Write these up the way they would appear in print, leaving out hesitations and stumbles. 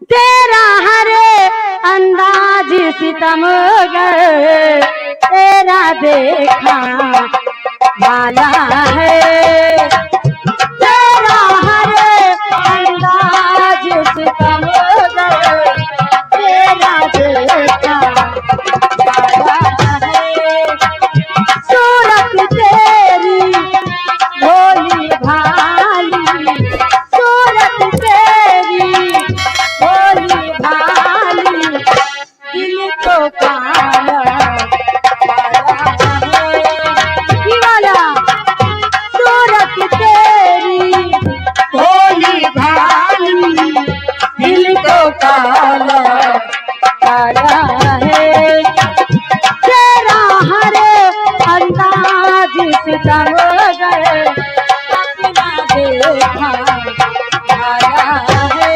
तेरा हरे अंदाज सितमगर तेरा देखा वाला है। तेरा हरे अंदाज सितमगर तेरा देखा वाला है। सूरत तेरी भोली भाली, सूरत तेरी भोली भाली, दिल को काला वाला। सूरत तेरी भोली भाली, दिल को काला काला है। तेरा हरे अंदाज सितमगर अपना देखा वाला है।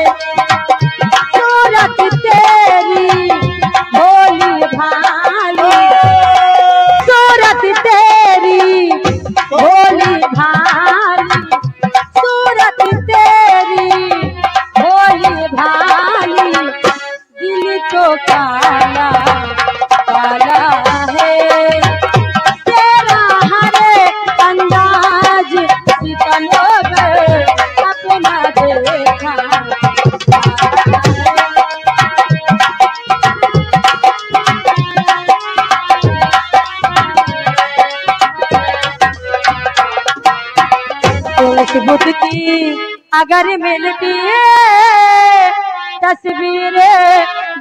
सूरत तेरी भोली भाली, सूरत तेरी भोली भाली, सूरत तेरी भोली भाली, दिल को काला काला है। तेरा हरे अंदाज सितमगर अपना देखा उस बुद्ध की अगर मिलती है तस्वीर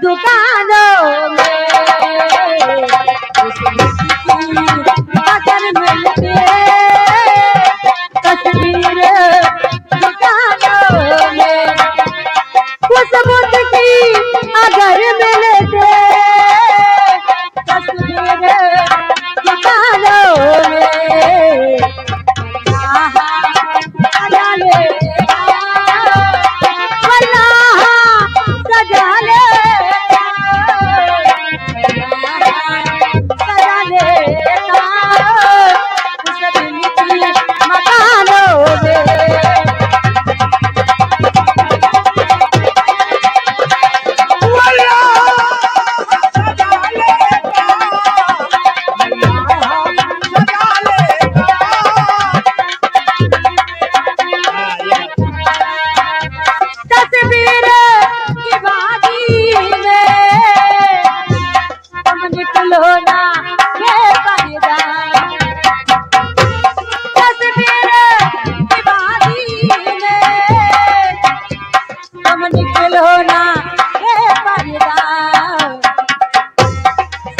दुकानों में, उस बुद्ध की अगर मिलती है तस्वीर दुकानों में, उस बुद्ध की अगर मिलती तस्वीर दुकानों में, सजा लेगा सजा लेगा सजा लेगा उस दिल की मकानों में।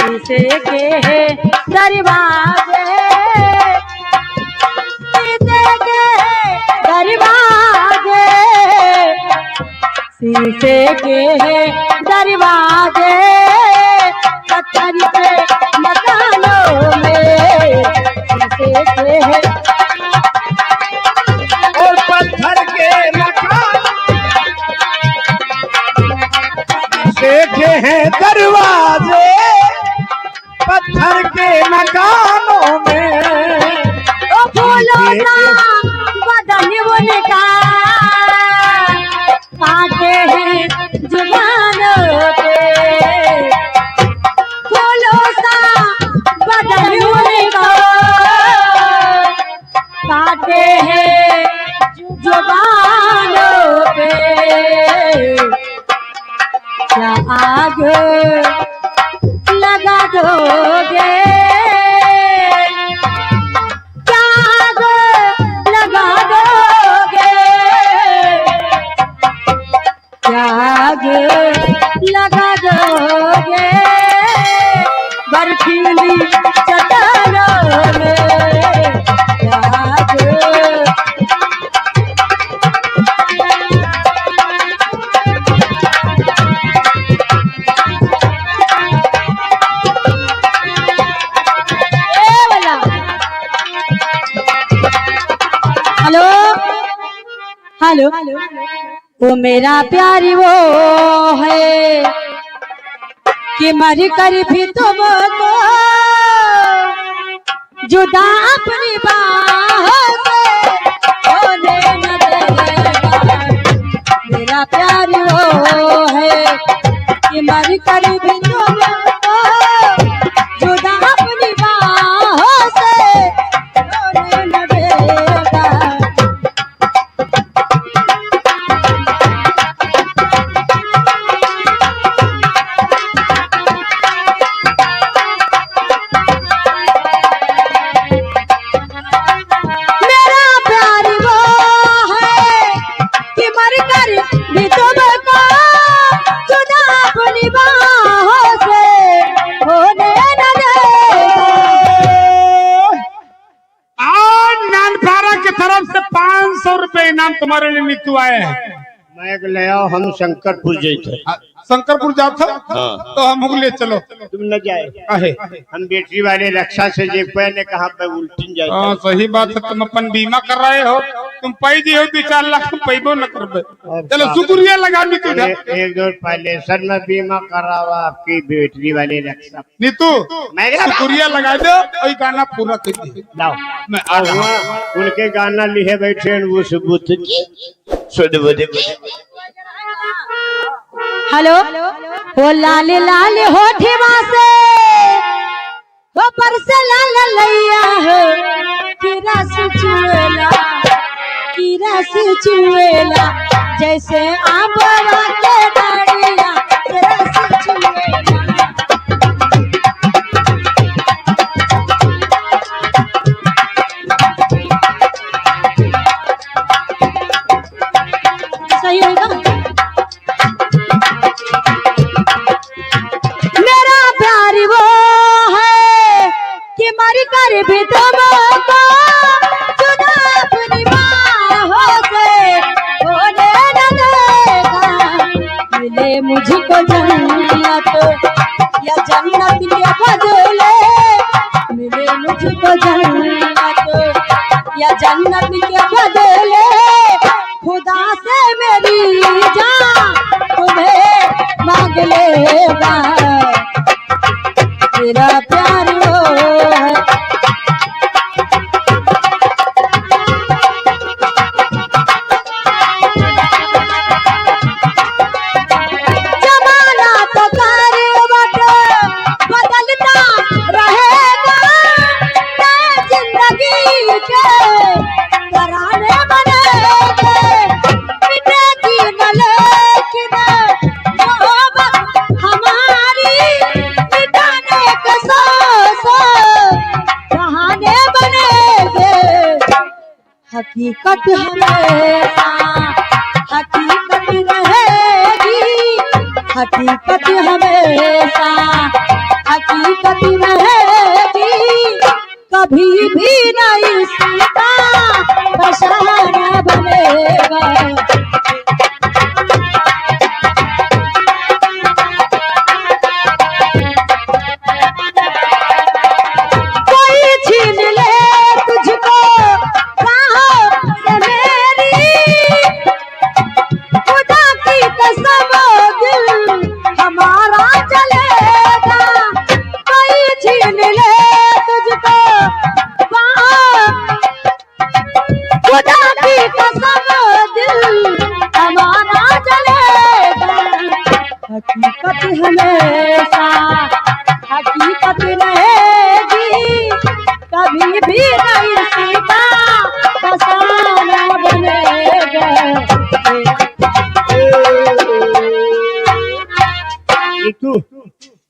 शीशे के दरवाजे, शीशे के दरवाजे, शीशे के दरवाजे, पत्थर के मकानों में, शीशे के और पत्थर के मकान देखे हैं दरवाजे, पत्थर के मकानों में। ओ फूलों का बदन उनका काटे हैं जुबानों पे, फूलों सा बदन उनका काटे हैं जुबानों पे। क्या आग लगा दोगे, क्या आग लगा दोगे, क्या आग लगा दोगे बर्फीली चट्टानों में, क्या आग हेलो वो मेरा प्यार वो है कि मर कर भी तुमको जुदा अपनी बाहों से होने न देगा। मेरा प्यार वो है तुम्हारे लिए नीतू आए हैं। मैं ले आओ, हम शंकरपुर जाते। शंकरपुर जाओ था हाँ। तो हम ले चलो। तुम न जाए, आहे हम बैटरी वाले रक्षा से जे पे ने कहा पे उल्टी जाए। हाँ सही बात है, तुम अपन बीमा कर रहे हो, तुम पाई दी हो 2-4 लाख तुम पैबो न करबे। चलो शुक्रिया लगा नीतू। एक दो पहले सर में बीमा करावा आपकी बैटरी वाले रक्षा। नीतू शुक्रिया लगा दो और गाना पूरा कर दी। लाओ मैं आ रहा हूँ। उनके गाना लिखे बैठे वो सबूत सुध बुध। हेलो, वो लाल लाल होठवा से वो पर से लाल लैया हो, की रस चुएला जैसे आंबवा के डालिया रस चुएला। सही होगा। मेरा प्यार वो है कि मर कर भी तुमको जुदा अपनी बाहों से होने न देगा। मिले मुझको जन्नत या जन्नत के बदले, मिले मुझको जन्नत या जन्नत के बदले, खुदा से मेरी जान तुम्हें मांग लेगा। तेरा प्यार वो है। जमाना तो करवट बदलता रहेगा, मैं जिंदगी के तराने बनेंगे। मिटेगी न लेकिन मोहब्बत हमारी, मिटाने के सांस बहाने बनेंगे। हकीकत हमेशा हकीकत रहेगी, हकीकत हमेशा हकीकत रहेगी। कभी भी नहीं सीता बशाना बनेगा। कोई छीन ले तुझको राहों से मेरी, खुदा की कसम दिल हमारा जलेगा। कोई छीन ले तुझको राहों, खुदा की कसम दिल हमारा जलेगा। हकीकत हमेशा हकीकत रहेगी, कभी भी नहीं सीता फसाना बनेगा। नीतू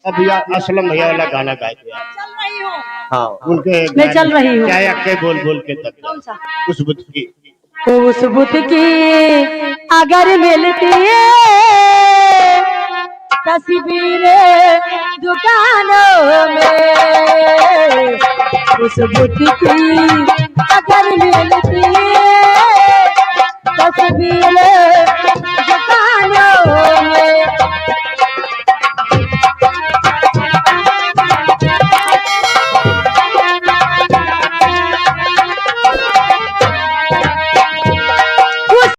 अभी असलम भैया वाला गाना गाए थे। चल रही हूँ। हाँ उनके मैं चल रही हूँ। क्या के बोल बोल के तक कौन सा? उस बुत की उस बुत की अगर मिलती है तस्वीरें दुकानों में, उस बुत की अगर मिलती